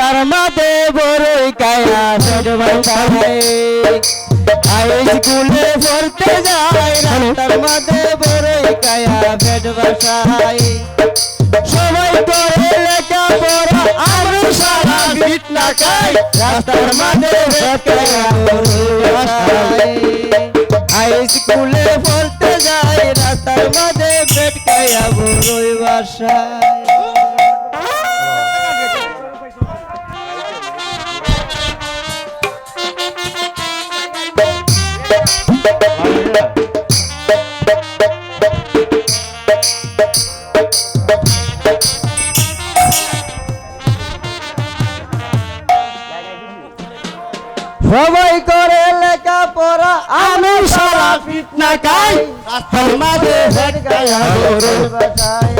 রাস্তার মাঝে বড়ই কায়া পেট বসাই হাই স্কুলে পড়তে যাই রাস্তার মাঝে বড়ই কায়া পেট বসাই সবাই করে লেখাপড়া আমি সারা বিট না খাই রাস্তার মাঝে পেট কায়া বড়ই বসাই হাই স্কুলে পড়তে যাই রাস্তার মাঝে পেট কায়া বড়ই বসাই সবাই করে লেখাপড়া আমি সারা ফিট না খাই রাস্তার মাঝে হেড গায়া বড়ই বসাই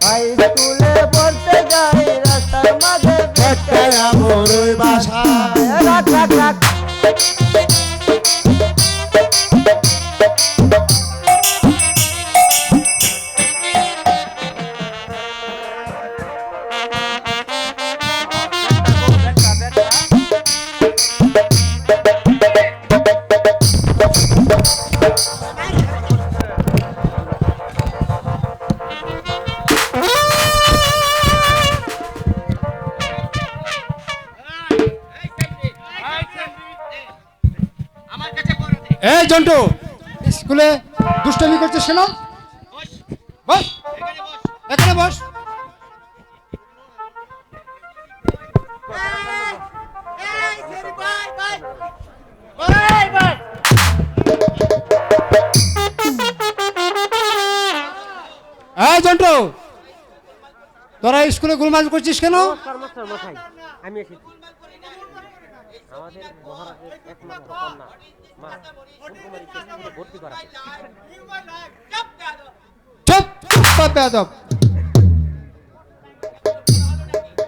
হাই স্কুলে পড়তে যাই রাস্তার মাঝে হেড গায়া বড়ই বসাই রাখ রাখ রাখ এই জন্টু স্কুলে দুষ্টামি করছিস কেন? বস এখানে বস। এই জন্টু তোরা স্কুলে গোলমাল করছিস কেন? আমি এসেছি আমাদের মহারাজের একমাত্র কন্যা মা ফুলকুমারীকে স্কুলে ভর্তি করাতে। চুপ চুপ বেয়াদব,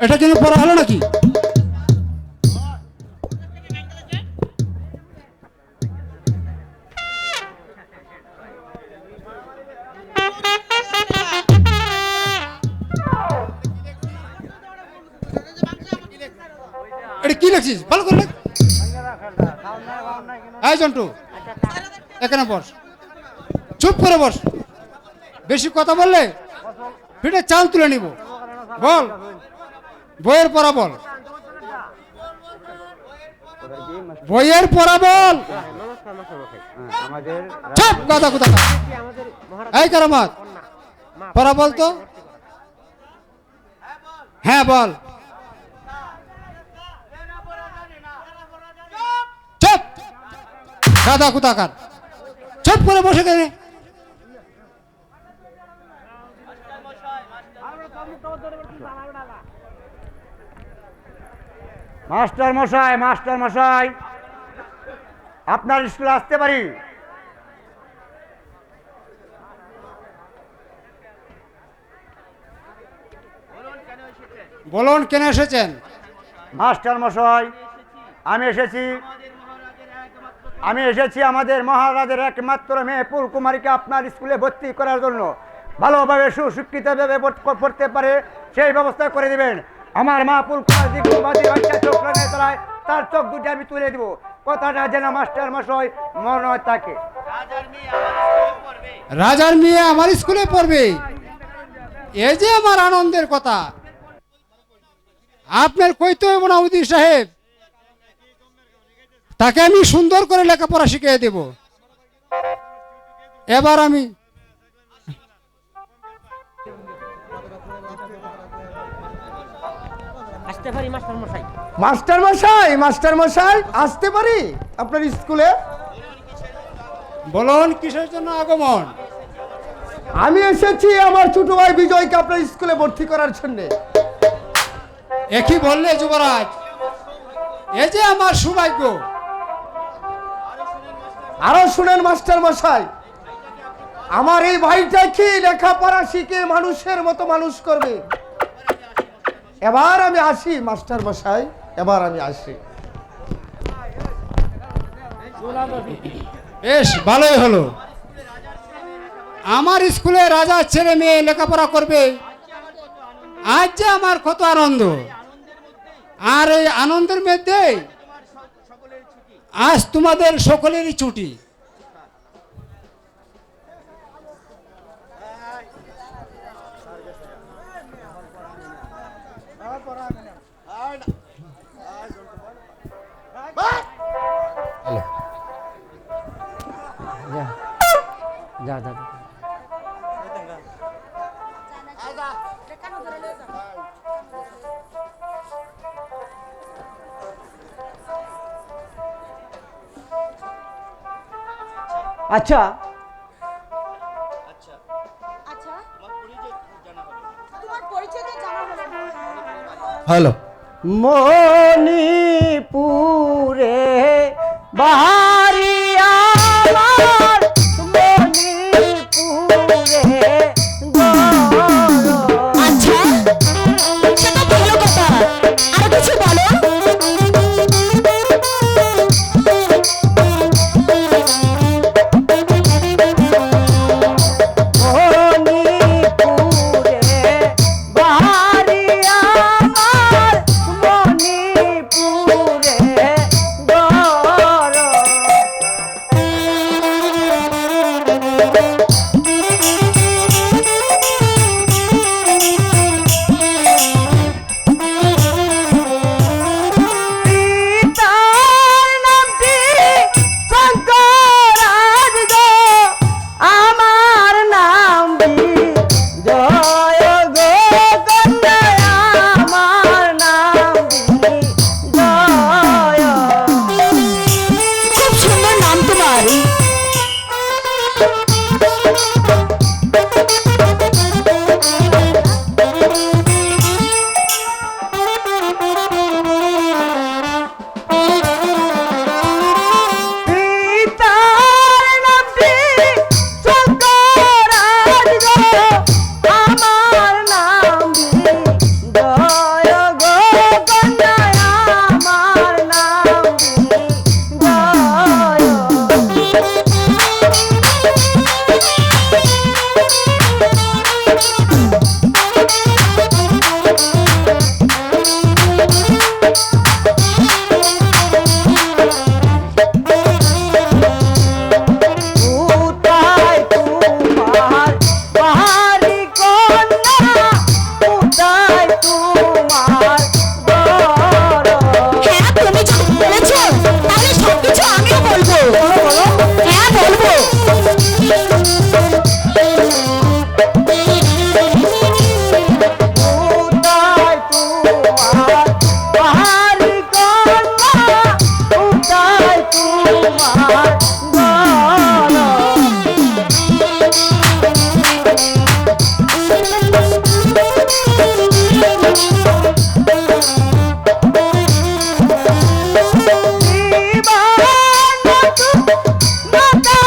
এটা জন্য পড়া হলো নাকি? এটা কি লিখছিস? ভালো করে লেখ। এই জন্টু এখানে বস, চুপ করে বস। বেশি কথা বললে পিঠে চাল তুলে নিব। বল, বইয়ের পড়া বল, বইয়ের পড়া বল। চুপ কথা কথা। এই কারামাত পড়া বল তো। হ্যাঁ বল। চুপ গাদা কুতাকার, চুপ করে বসে গেলে। মাস্টার মশাই, মাস্টার মশাই, আপনার স্কুলে আসতে পারি? বলুন কেন এসেছেন? মাস্টার মশাই, আমি এসেছি আমাদের মহারাজের একমাত্র মেয়ে ফুলকুমারীকে আপনার স্কুলে ভর্তি করার জন্য। ভালোভাবে সুশিক্ষিতভাবে পড়তে পারে সেই ব্যবস্থা করে দিবেন। আমার মা ফুলকুমারী চোখ লাগায় তারায়, তার চোখ দুটি আমি তুলে দিব। কথাটা যেন মাস্টার মশাই মনে হয় থাকে। রাজার মেয়ে আমার স্কুলে পড়বে, এই যে আমার আনন্দের কথা। আপনার কইতে হইব না উদির সাহেব, তাকে আমি সুন্দর করে লেখাপড়া শিখিয়ে দেব। এবার আমি আসতে পারি মাস্টার মশাই? মাস্টার মশাই, মাস্টার মশাই, আসতে পারি আপনার স্কুলে? বলুন কিসের জন্য আগমন? আমি এসেছি আমার ছোট ভাই বিজয়কে আপনার স্কুলে ভর্তি করার জন্য। একই বললে যুবরাজ, এই যে আমার সৌভাগ্য। আরো শুনেন মাস্টার মশাই, আমার এই ভাইটাকে লেখাপড়া শিখে মানুষের মতো মানুষ করবে। এবার আমি আসি মাস্টার মশাই, এবার আমি আসি। বেশ ভালোই হলো, আমার স্কুলে রাজার ছেলে মেয়ে লেখাপড়া করবে। আজ যে আমার কত আনন্দ। আর এই আনন্দের মধ্যে আজ তোমাদের সকলেরই ছুটি। যা যা আচ্ছা আচ্ছা তোমার পরিচয়টা জানা হলো না। হ্যালো মণিপুরে বাহারি আমার মণিপুরে আচ্ছা সেটা ভালো কথা, আর কিছু বলো। মণিপুরে বাহারি আমার মণিপুরে পিতার নামটি শঙ্করাজ গো, আমার নাম জয় গো কন্যা, আমার নাম জয়। খুব সুন্দর নাম তোমার। পিতার নামটি শঙ্করাজ গো, আমার নাম জয় গো কন্যা, আমার নাম জয়। কোথায় তোমার বাহারি কন্যা, কোথায় তোমার ঘর? হ্যাঁ তুমি যখন বলেছো তাহলে সবকিছু আমিও বলবো। হ্যাঁ বলবো। কোথায় তোমার বাহারি কন্যা, কোথায় তোমার ঘর? মাতা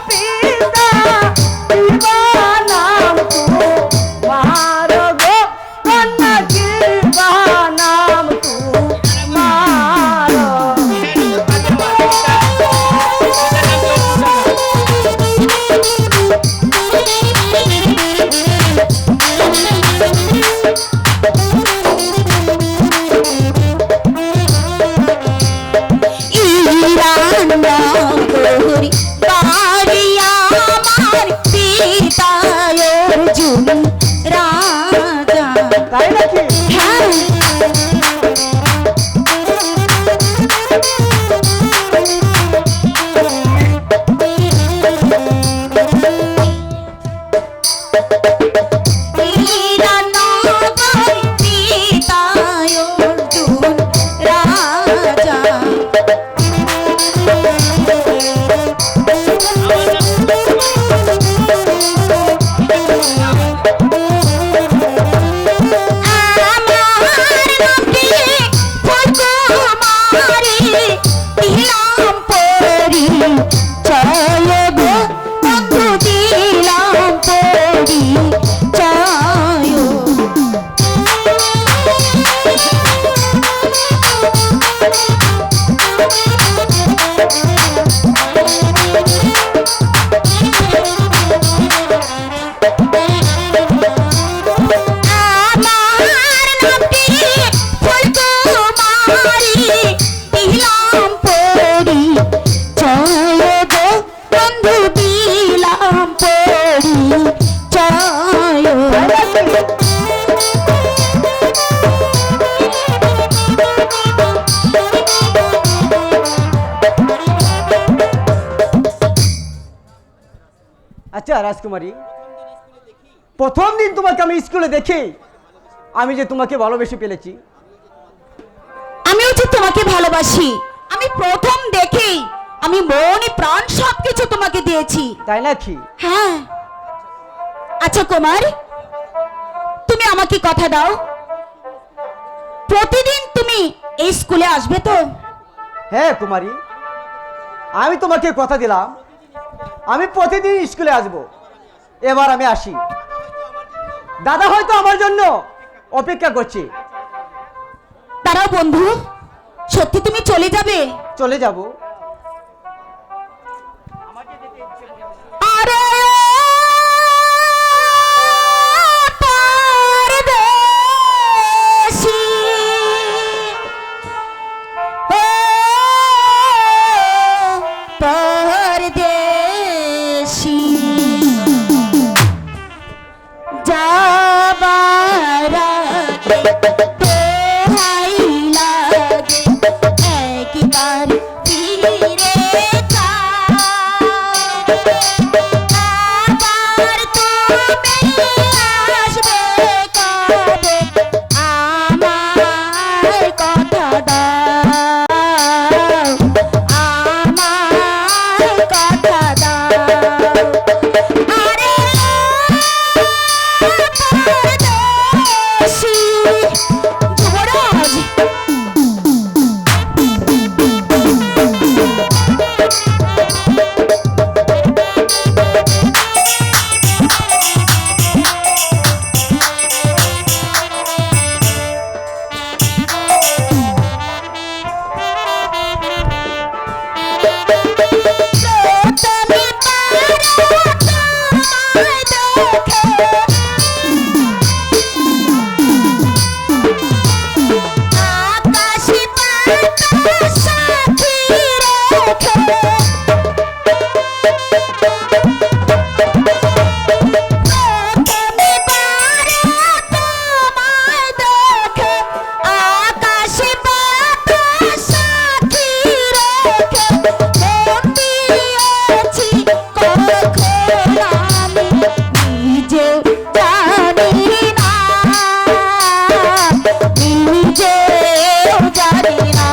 পিতা নাম তোমার গো কন্যা, নাম তোমার। ইরান নগরী বাড়ি আমার, পিতায় অর্জুন রাজা। তাই নাকি? হ্যাঁ ইরান নগরী পিতায় অর্জুন রাজা। আমার নামটি ফুলকুমারী, আচ্ছা রাজকুমারী, প্রথম দিন তোমাকে আমি স্কুলে দেখি আমি যে তোমাকে ভালোবেসে ফেলেছি। আমিও যে তোমাকে ভালোবাসি। আমি প্রথম দেখেই আমি মনে প্রাণ সবকিছু তোমাকে দিয়েছি। তাই নাকি? হ্যাঁ। আচ্ছা কুমার, তুমি আমাকে কথা দাও, প্রতিদিন তুমি এই স্কুলে আসবে তো? হ্যাঁ কুমারী, আমি তোমাকে কথা দিলাম আমি প্রতিদিন স্কুলে আসব। এবার আমি আসি। দাদা হয়তো আমার জন্য অপেক্ষা করছে। দাঁড়াও বন্ধু, সত্যি তুমি চলে যাবে? চলে যাব। আরে পরদেশি, যাবার আগে দোহাই লাগে একবার ফিরে যা। আবার তুমি আসবে কবে, আমার কথা দাও, আমার কথা দাও। আরে পরদেশি যুবরাজ, তুমি পারায় দেখে আকাশে বাতাস সাথী রেখে, তুমি পারায় তোমায় দেখে আকাশে বাতাস সাথী রেখে, মন দিয়েছি কখন আমি নিজেও জানি না, নিজেও জানি না।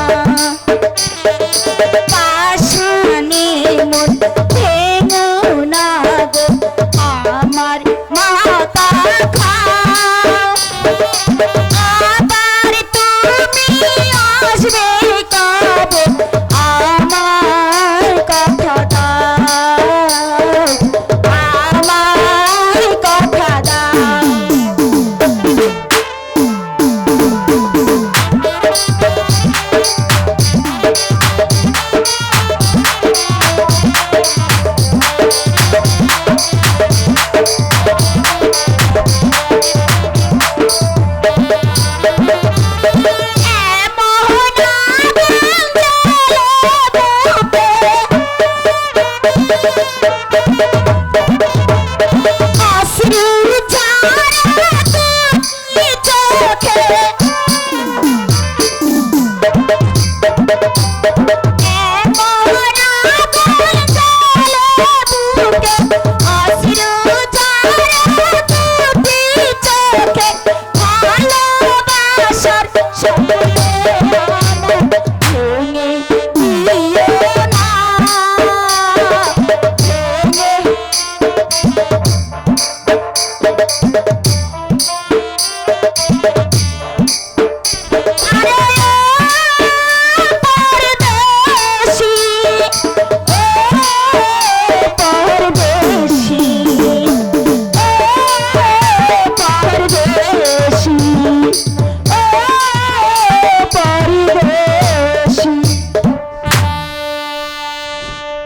পাশানে মন ভেঙো না গো, আমার মাথা খাও। আবার তুমি আসবে কবে, আমার কথা দাও, আমার কথা দাও।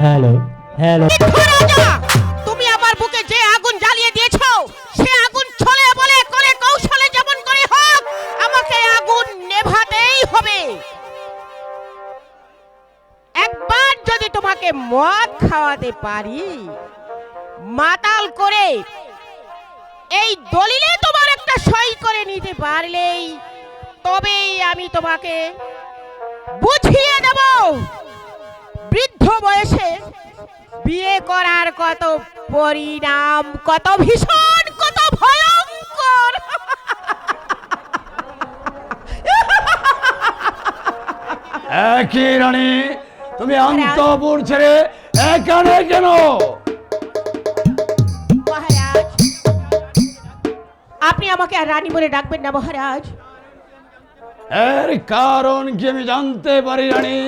Hello hello. রাজা, তুমি আমার বুকে যে আগুন জ্বালিয়ে দিয়েছো সে আগুন ছলে বলে করে কৌশলে যেমন করে হোক আমাকে আগুন নেভাতেই হবে। একবার যদি তোমাকে মদ খাওয়াতে পারি মাতাল করে, এই দলিলে তোমার একটা সই করে নিতে পারলেই তবেই আমি তোমাকে বুঝিয়ে দেব বৃদ্ধ বয়সে বিয়ে করার কত পরিণাম, কত ভীষণ, কত ভয়ঙ্কর। একই রানী, তুমি অন্তপুর ছেড়ে এখানে কেন? মহারাজ, আপনি আমাকে আর রানী বলে ডাকবেন না মহারাজ। এর কারণ কি আমি জানতে পারি রানী?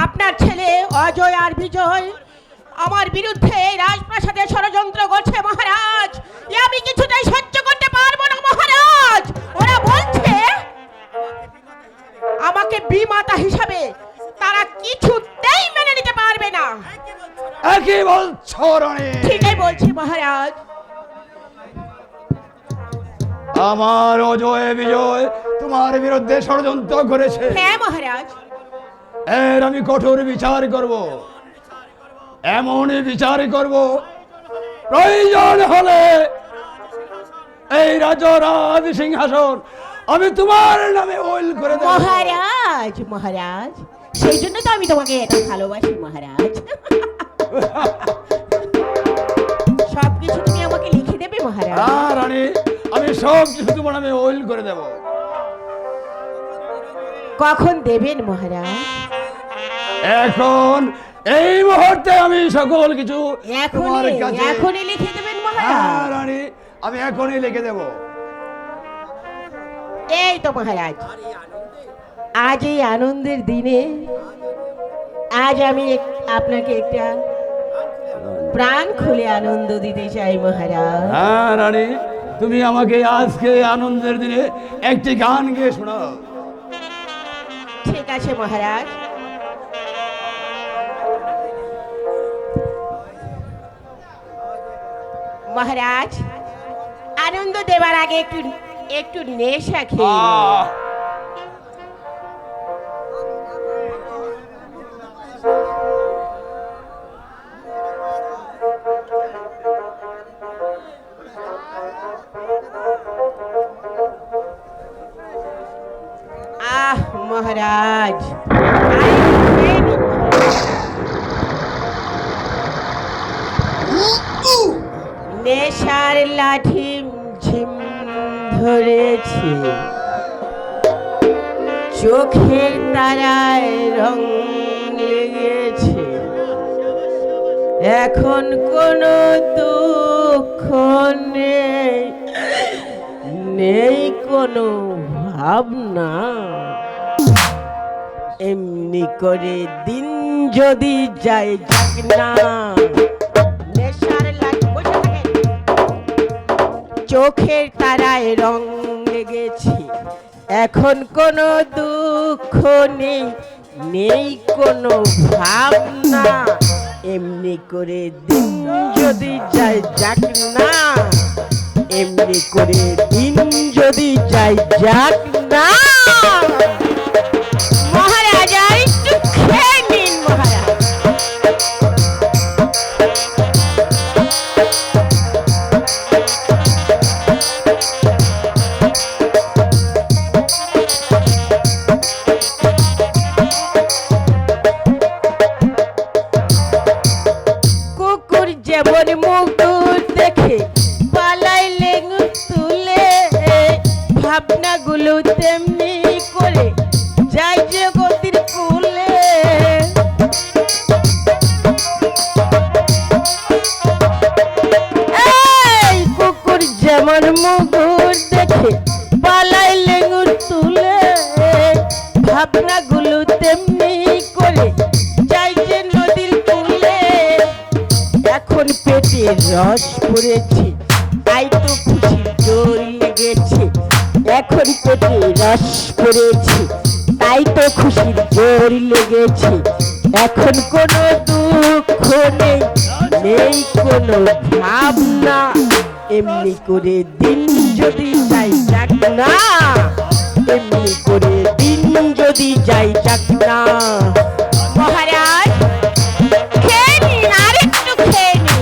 আপনার ছেলে অজয় আর বিজয় আমার বিরুদ্ধে এই রাজপ্রাসাদে ষড়যন্ত্র করছে মহারাজ। এ আমি কিছুতেই সহ্য করতে পারবো না মহারাজ। ওরা বলছে আমাকে বিমাতা হিসাবে তারা কিছুতেই মেনে নিতে পারবে না। একই বলছো রানী? ঠিকই বলছি মহারাজ। আমার অজয় বিজয় তোমার বিরুদ্ধে ষড়যন্ত্র করেছে। হ্যাঁ মহারাজ। এর আমি কঠোর বিচার করব, এমনই বিচার করব, প্রয়োজন হলে এই রাজ সিংহাসন আমি তোমার নামে ওইল করে দেব। মহারাজ, মহারাজ, সেই জন্য তো আমি তোমাকে এত ভালোবাসি মহারাজ। সবকিছু তুমি আমাকে লিখে দেবে মহারাজ। হ্যাঁ রানী, আমি সব কিছু তোমার নামে ওইল করে দেব। কখন দেবেন মহারাজ? এখন এই মুহূর্তে আমি সকল কিছু তোমার এখনই কাছে। এখনই লিখে দেবেন হ্যাঁ মহারাজ? রানী, আমি এখনই লিখে দেব। এই তো মহারাজ, আজ এই আনন্দের দিনে আজ আমি আপনাকে একটা প্রাণ খুলে আনন্দ দিতে চাই মহারাজ। হ্যাঁ রানী, তুমি আমাকে আজকে আনন্দের দিনে একটি গান গেয়ে শোনাও। ঠিক আছে মহারাজ। মহারাজ, আনন্দ দেবার আগে একটু একটু নেশা খেয়ে নিন। আহ, আহ মহারাজ, আরে খেয়ে নিন মহারাজ। নেশার লাঠি ঝিম ধরেছে, চোখের তারায় রং লেগেছে, এখন কোনো দুঃখ নেই, নেই কোনো ভাবনা। এমনি করে দিন যদি যায় যাক না। নেশার লাঠি, বসে থাকেন। চোখের তারায় রং লেগেছে, এখন কোনো দুঃখ নেই, নেই কোনো ভাবনা। এমনি করে দিন যদি যায় যাক না, এমনি করে দিন যদি যায় যাক না। মহারাজ, আর একটু খেয়ে নিন মহারাজ। কুকুর যেমন মুকুর দেখে পালাই লেঙ্গু তুলে, ভাবনাগুলো তেমনি করে যাই যে গতির কুলে। এই কুকুর যেমন মুকুর দেখে পালাই লেঙ্গু তুলে, ভাবনাগুলো তেমনি করে যাই যে নদীর কুলে। এখন পেটে রস পড়েছে, তাই তো খুশি জোর লেগেছে। এখন পেটে রস পড়েছে, তাই তো খুশির জোর লেগেছে। এখন কোনো দুঃখ নেই, নেই কোনো ভাবনা। এমনি করে দিন যদি যাই যাক না, এমনি করে দিন যদি যাই যাক না। মহারাজ, খেয়ে নিন, আর একটু খেয়ে নিন।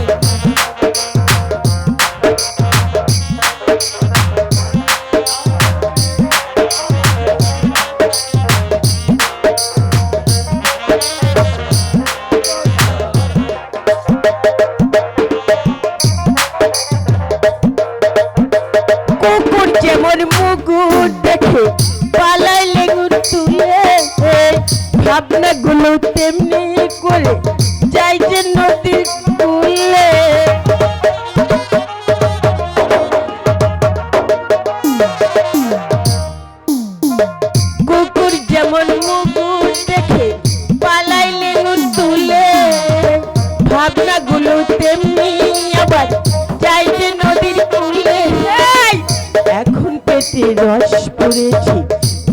রস পড়েছে,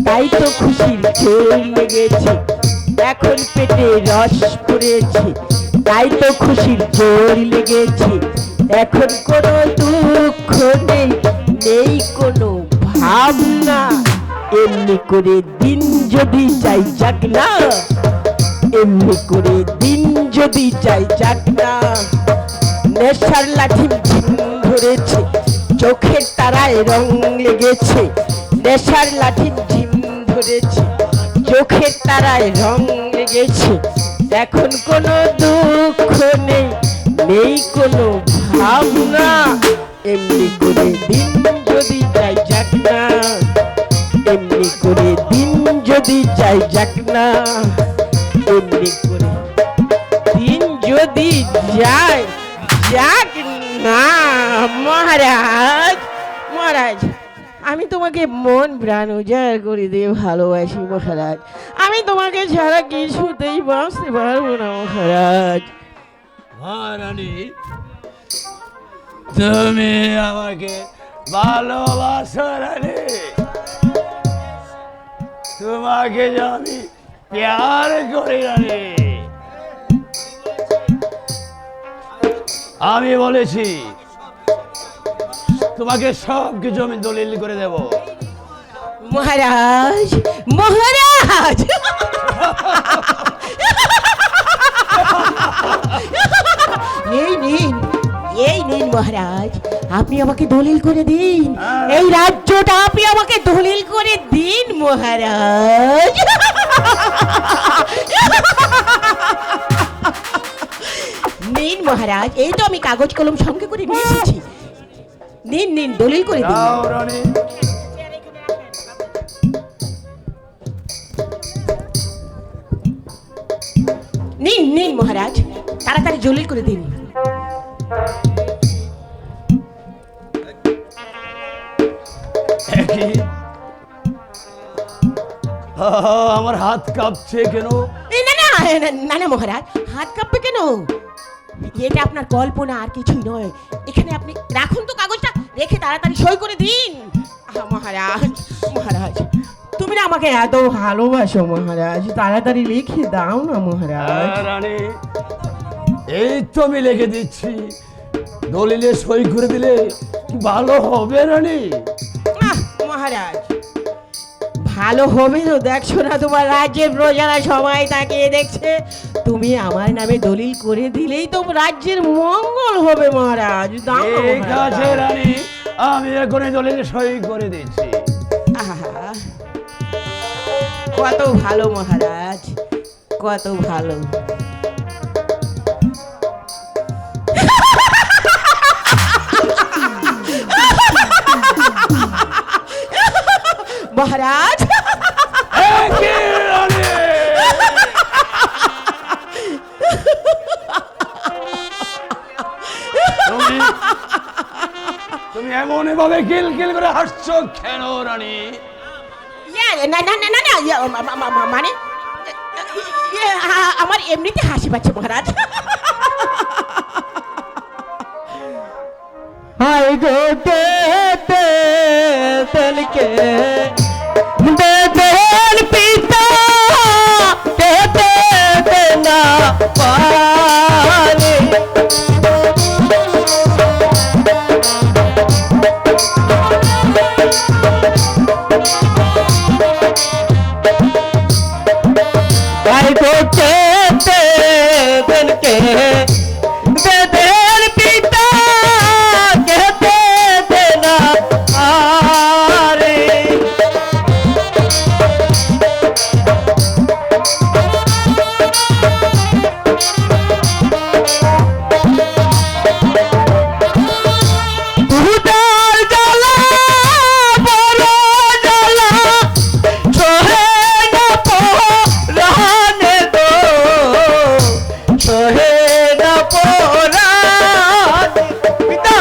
তাই তো খুশির খেল লেগেছে। এখন পেটে রস পড়েছে, তাই তো খুশির জোর লেগেছে। এখন কোনো দুঃখ নেই, নেই কোনো ভাবনা। এমনি করে দিন যদি যাই যাক না, এমনি করে দিন যদি যাই যাক না। নেশার লাঠি ঝিম ধরেছে, চোখের তারায় রং লেগেছে। নেশার লাঠি ঝিম ধরেছে, চোখের তারায় রং লেগেছে। এখন কোনো দুঃখ নেই, নেই কোনো ভাবনা। এমনি করে দিন যদি যাই যাক না, এমনি করে দিন যদি যাই যাক না। এমনি করে দিন যদি যাই যাক না। মহারাজ, মহারাজ, আমি তোমাকে মন প্রাণ উজাড় করে দিয়ে ভালোবাসি মহারাজ। আমি তোমাকে ছাড়া কিছুতেই বাঁচতে পারবো না মহারাজ। মহারানী, তুমি আমাকে ভালোবাসো রানী? তোমাকে যে আমি প্যার করি রানী। আমি বলেছি তোমাকে সব কিছু আমি দলিল করে দেব। মহারাজ, মহারাজ, এই নিন, এই নিন মহারাজ, আপনি আমাকে দলিল করে দিন। এই রাজ্যটা আপনি আমাকে দলিল করে দিন মহারাজ। নিন মহারাজ, এই তো আমি কাগজ কলম সঙ্গে করে নিয়ে এসেছি। নিন নিন, দলিল করে দিন। দাও রানী। নিন নিন মহারাজ, তাড়াতাড়ি দলিল করে দিন। একই আমার হাত কাঁপছে কেন? এই না না না না মহারাজ, হাত কাঁপবে কেন? এটা আপনার কল্পনা, আর কিছুই নয়। এখানে আপনি রাখুন তো কাগজটা, রেখে তাড়াতাড়ি সই করে দিন। মহারাজ, মহারাজ, তুমি না আমাকে এত ভালোবাসো মহারাজ, তাড়াতাড়ি লিখে দাও না মহারাজ। রানী, এই তো আমি লিখে দিচ্ছি। দলিলে সই করে দিলে কি ভালো হবে রানী? মহারাজ, ভালো হবে তো দেখছো না, তোমার রাজ্যের প্রজারা সবাই তাকিয়ে দেখছে। তুমি আমার নামে দলিল করে দিলেই তো রাজ্যের মঙ্গল হবে মহারাজ। দাও না ঠিক মহারাজ, আছে দাও। রানী, আমি এখন দলিলে সই করে দিচ্ছি। আহা, কত ভালো মহারাজ, কত ভালো। মহারাজ, একই রানী। তুমি এমন ভাবে কিলকিল করে হাসছো কেন রানী? না না না না না, মানে আমার এমনিতে হাসি পাচ্ছে মহারাজ। হাই গো কে তেলকে বেদন পিতা কে না পারে। হাই গো কে তেলকে বেদন পিতা কে না পারে। উদার জ্বালা বড় জ্বালা সহে না পরাণে গো, সহে না পরাণে। পিতা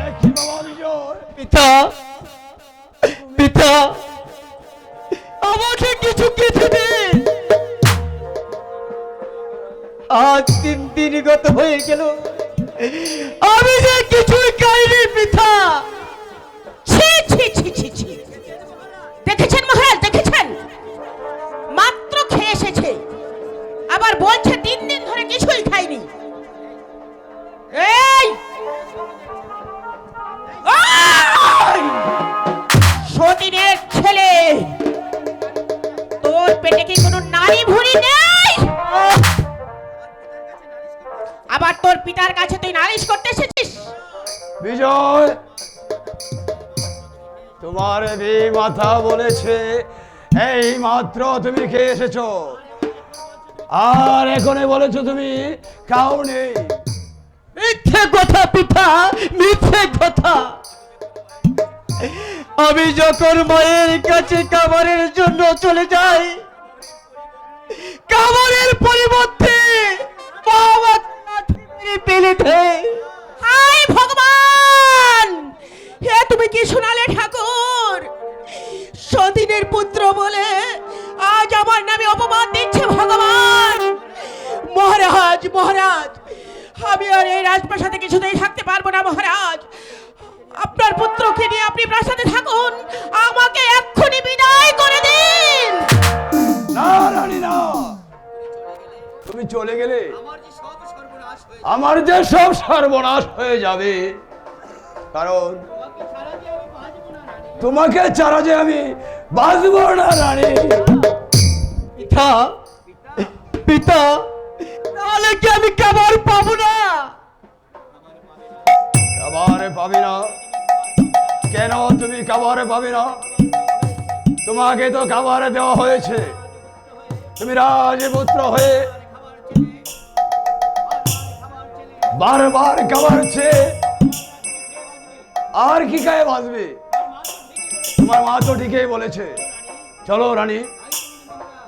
একই বাবা বিজয়। পিতা পিতা আজ 3 দিন গত হয়ে গেল, আমি যে কিছুই খাইনি পিতা। ছি ছি ছি ছি ছি, দেখেছেন মহারাজ, দেখেছেন? মাত্র খেয়ে এসেছে, আবার বলছে 3 দিন ধরে কিছুই খাইনি। এই ওই! সতীনের ছেলে, তোর পেটে কি কোনো নারী ভুঁড়ি নেই? আবার তোর পিতার কাছে তুই নালিশ করতে এসেছিস? বিজয়, তোমার মাথা বলেছে এই মাত্র তুমি খেয়ে এসেছো, আর এখনই বলেছো তুমি খাওনি। মিথ্যে কথা পিতা, মিথ্যে কথা। আমি যখন মায়ের কাছে খাবারের জন্য চলে যাই, খাবারের পরিবর্তে মা আমাকে লাঠি মেরে ফেলে দেয়। হায় ভগবান, হে তুমি কি শোনালে ঠাকুর? সতীনের পুত্র বলে আজ আমার নামে অপমান দিচ্ছে ভগবান। মহারাজ, মহারাজ, আমি আর এই রাজপ্রাসাদে কিছুতেই থাকতে পারবো না মহারাজ। আপনার পুত্রকে নিয়ে আপনি প্রাসাদে থাকুন, আমাকে এক্ষুনি বিদায় করে দিন। না রানী না, তুমি চলে গেলে আমার যে সব সর্বনাশ হয়ে যাবে, কারণ তোমাকে ছাড়া যে আমি বাঁচবো না রানী। পিতা, পিতা, তাহলে কি আমি খাবার পাবো না? খাবারে পাবি না? কেন তুমি খাবারে পাবি না? তোমাকে তো খাবারে দেওয়া হয়েছে, তুমি রাজপুত্র হয়ে বারবার খাবার চেয়ে আর কি গায়ে বাঁচবে? তোমার মা তো ঠিকই বলেছে, চলো রানী।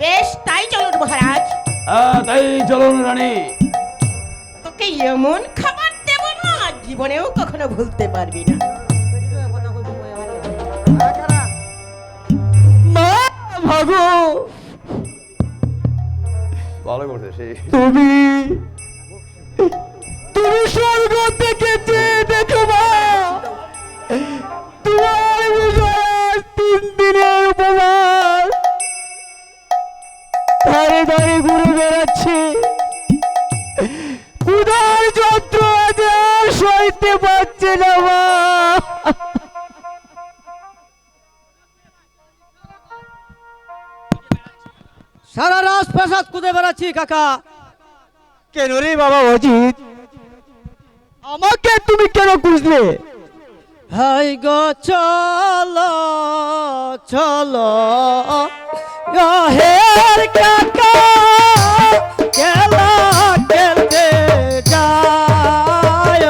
বেশ, তাই চলুন মহারাজ। হ্যাঁ, তাই চলুন রানী। তোকে এমন খাবার দেব না, জীবনেও কখনো ভুলতে পারবি না। মা, ভাগো, ভালো করতে সেই তুমি স্বর্গ থেকে চেয়ে দেখো মা, তোমার বিজয় 3 দিনের উপবাস ধারে ধারে ঘুরে বেড়াচ্ছে। ক্ষুধার যন্ত্র আজ আর সইতে পারছে না মা। সারা রাজপ্রাসাদ খুঁজে বেড়াচ্ছি কাকা। কেন রে বাবা অজিত, আমাকে তুমি কেন খুঁজলে? হাই গো চলো চলো হের কাকা, খেলা খেলতে যায়।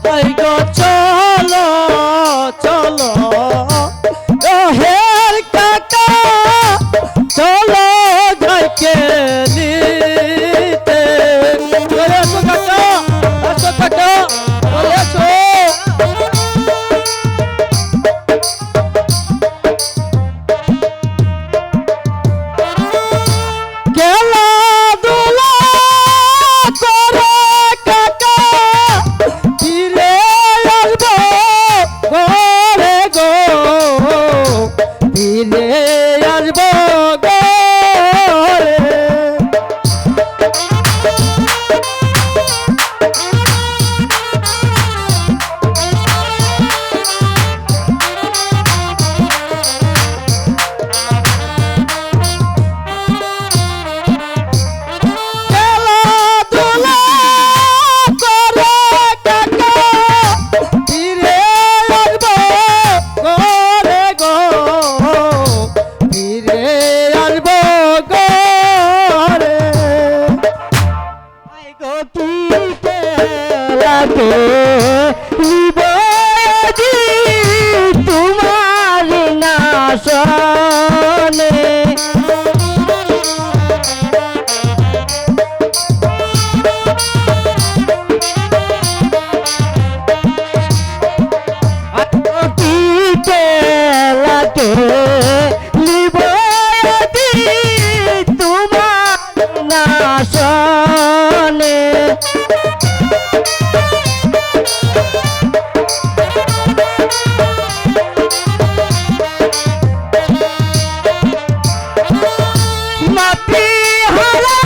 হাই গো চলো চলো হের কাকা, চলো যাইকে নিতে। চলে আসো কাকা, আসো কাকা, চলে আসো। খেলাধুলা করে কাকা ফিরে আসবো ঘরে গো, ফিরে আসবো ঘরে। খেলাধুলা করে কাকা ফিরে আসবো ঘরে গো, ফিরে আসবো ঘরে। আই গো কি লাগে নিবজি তোমার না শোনে। তোমাকে লিব যদি তোমার না শোনে মাতৃ হারা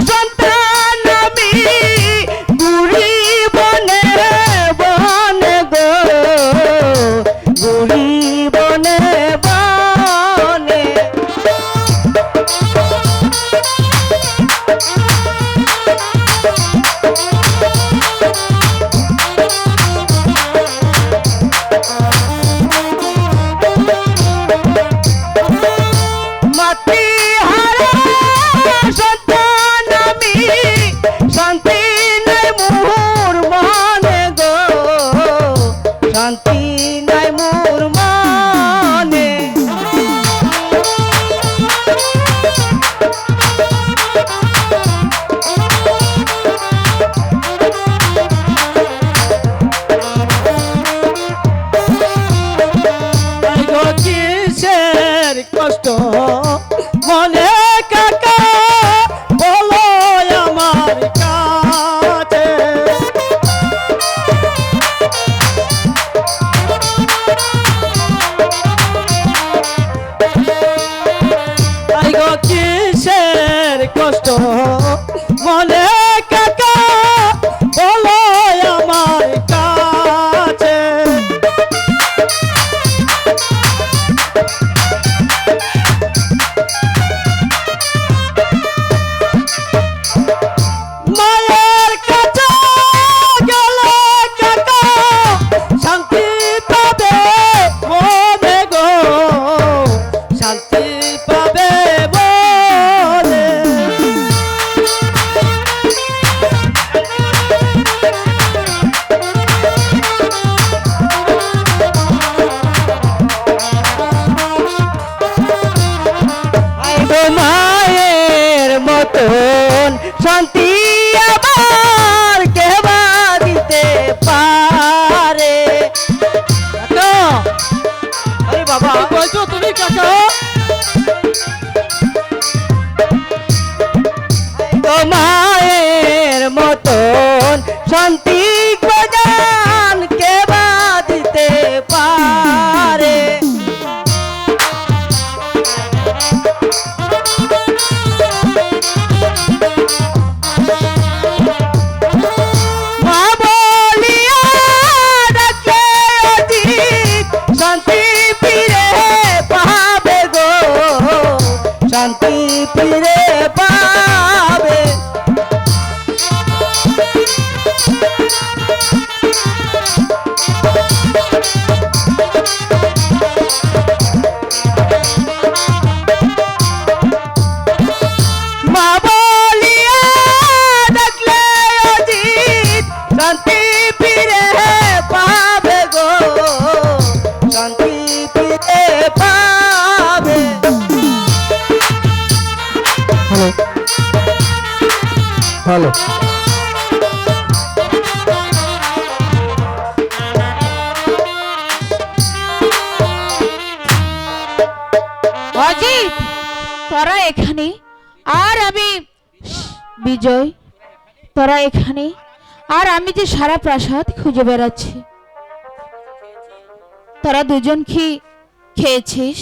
সন্তান আমি ঘুরি বনে বনে গো ঘুরি বনে বনে মাতৃ হারা সন্তান আমি শান্তি নাই মোর মনে গো শান্তি নাই মোর মনে তাই গো কিসের কষ্ট মনে কাকা বলো আমার কাছে তাই গো কিসের কষ্ট মনে কাকা বলো আমার কাছে মায়ের কাছে গেলে কাকা শান্তি পাবে মনে গো শান্তি পাবে বলে গো মায়ের মতন শান্তি আবার কেবা দিতে পারে কাকা আরে বাবা বলছো তুমি কাকা গো মায়ের মতন শান্তি বাজান কেবা দিতে পারে মা বলিয়া ডাকে অজিত শান্তি ফিরে পাবে গো শান্তি ফিরে পাবে মা বলিয়া ডাকলে অজিত শান্তি ফিরে পাবে গো শান্তি ফিরে পাবে হ্যালো অজিত তোরা এখানে আর আমি বিজয় তোরা এখানে আর আমি যে সারা প্রাসাদ খুঁজে বেড়াচ্ছি তোরা দুজন কি খেয়েছিস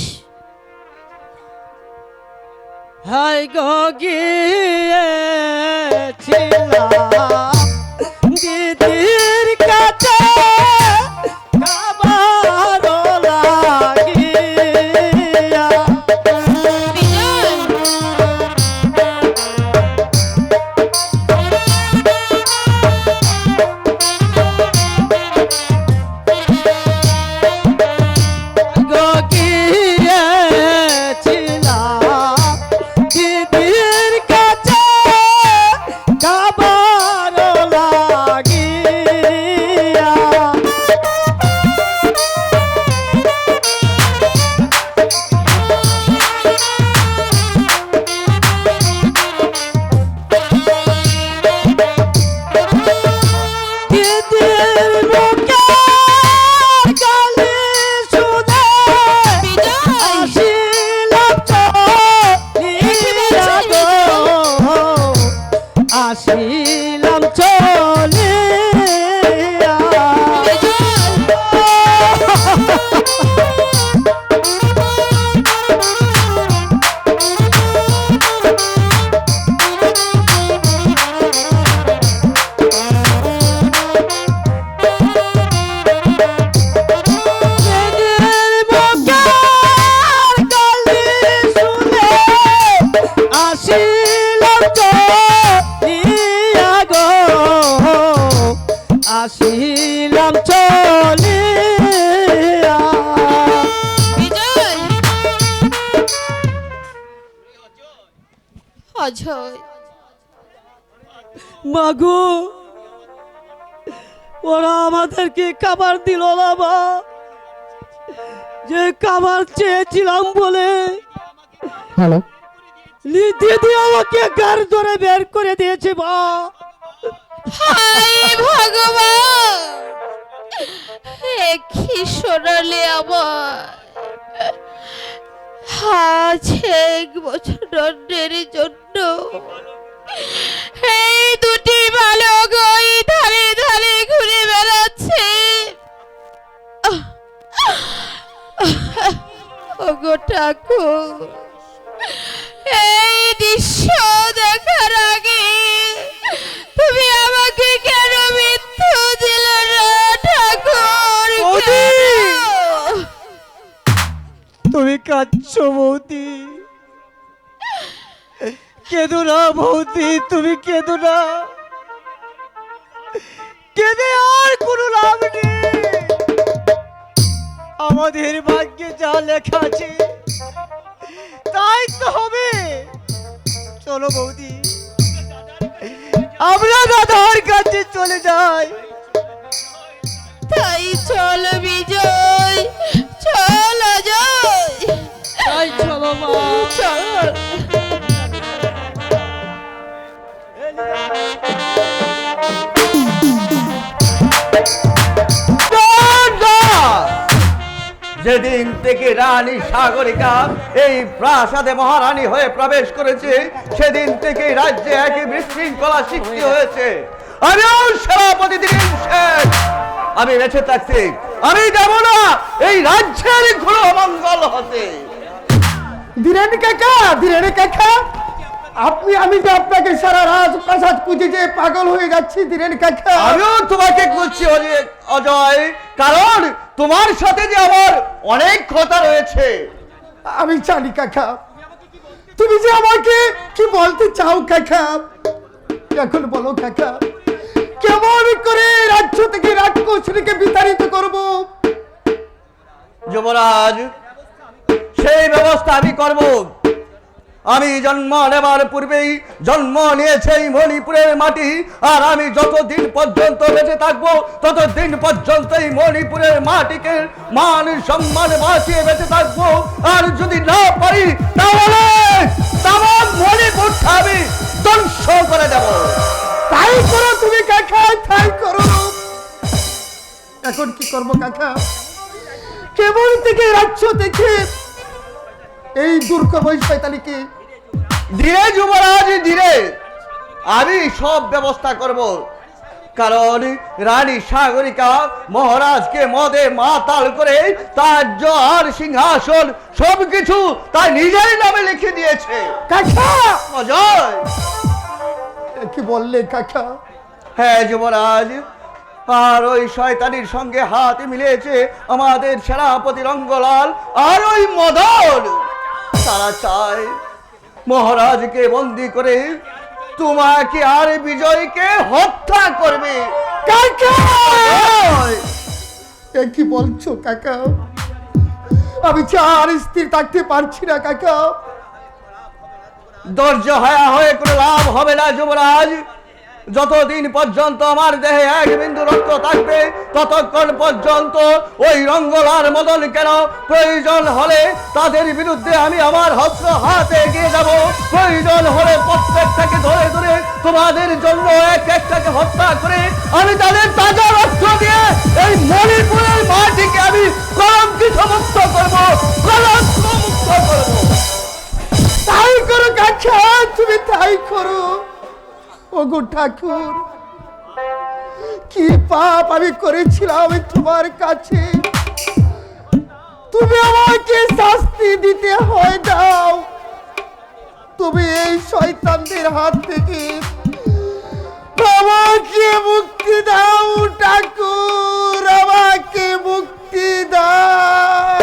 হাই গো গিয়েছিলাম দিদির কাছে খাবার লাগিয়া গো গিয়েছিলাম দিদির কাছে খাবার লাগিয়া অজয়। মাগো, ওরা আমাদেরকে খাবার দিল না মা, যে খাবার চেয়েছিলাম বলে দিদি আমাকে গাড় ধরে বের করে দিয়েছে মা। হায় ভগবান, এ কি শোনালে আমার। আজ 1 বছর দণ্ডের জন্য এই দুটি বালক ওই ধারে ধারে ঘুরে বেড়াচ্ছে। ওগো ঠাকুর, এই দৃশ্য দেখার আগে তুমি আমাকে কেন মৃত্যু দিলে না ঠাকুর? কেন? তুমি কাঁদছো বৌদি? কেঁদো না বৌদি, তুমি কেঁদো না। কেঁদে আর কোনো লাভ নেই। আমাদের ভাগ্যে যা লেখা আছে তাই তো হবে। চলো বৌদি, আমরা দাদার কাছে চলে যাই। তাই চল বিজয়, চল অজয়, তাই চলো মা, চল। যেদিন থেকে রানী সাগরিকা এই প্রাসাদে মহারানী হয়ে প্রবেশ করেছে, সেদিন থেকে রাজ্যে একই বিশৃঙ্খলা সৃষ্টি হয়েছে। আমিও সেনাপতি দিন শেষ, আমি বেঁচে থাকতে আমি যাব না এই রাজ্যের কোনো মঙ্গল হতে। ধীরেন কাকা, ধীরেন কাকা, আমি তো আপনাকে সারা রাজপ্রাসাদ খুঁজে যে পাগল হয়ে যাচ্ছি ধীরেন কাকা। আমিও তোমাকে খুঁজছি অজয়, কারণ তোমার সাথে যে আমার অনেক কথা রয়েছে। আমি জানি কাকা, তুমি যে আমাকে কি বলতে চাও কাকা, এখন বলো কাকা, কেমন করে রাজ্য থেকে রাক্ষসীকে বিতাড়িত করব? যুবরাজ, সেই ব্যবস্থা আমি করব। আমি জন্ম নেবার পূর্বেই জন্ম নিয়েছে এই মণিপুরের মাটি, আর আমি যতদিন পর্যন্ত বেঁচে থাকবো ততদিন পর্যন্ত এই মণিপুরের মাটিকে মান সম্মান বাঁচিয়ে বেঁচে থাকবো। আর যদি না পারি তাহলে তামাম মণিপুরটা আমি ধ্বংস করে দেব। তাই করো তুমি কাকা, তাই করো। এখন কি করব কাকা? কেবল থেকে রাজ্য থেকে এই দুর্গ বৈশালীকে ধীরে যুবরাজ ধীরে, আমি সব ব্যবস্থা করব। কারণ রানী সাগরিকা মহারাজকে মদে মাতাল করে তার আর সিংহাসন সবকিছু তার নিজের নামে লিখে দিয়েছে। কাকা, অজয়, কি বললে কাকা? হ্যাঁ যুবরাজ, আর ওই শয়তানির সঙ্গে হাত মিলিয়েছে আমাদের সেনাপতি রঙ্গলাল আর ওই মদন। তারা চায় মহারাজকে বন্দি করে তোমাকে আর বিজয়কে হত্যা করবে। কাকা, কি বলছো কাকা? আমি আর স্থির থাকতে পারছি না কাকা। ধৈর্য হয়ে কোনো লাভ হবে না যুবরাজ। যতদিন পর্যন্ত আমার দেহে এক বিন্দু রক্ত থাকবে ততক্ষণ পর্যন্ত ওই রঙ্গলার মদন কেন, প্রয়োজন হলে তাদের বিরুদ্ধে আমি আমার হস্ত হাতে এগিয়ে যাব। প্রয়োজন হলে প্রত্যেকটাকে ধরে ধরে তোমাদের জন্য এক একটাকে হত্যা করে আমি তাদের তাজা রক্ত দিয়ে এই মণিপুরের মাটিকে আমি কলঙ্কিত মুক্ত করব, কলঙ্ক মুক্ত করব। তাই করো কাকা, তুমি তাই করো। ওগো ঠাকুর, কি পাপ আমি করেছিলাম তোমার কাছে, তুমি আমাকে শাস্তি দিতে হয় দাও। তুমি এই শয়তানদের হাত থেকে আমাকে মুক্তি দাও ঠাকুর, আমাকে মুক্তি দাও।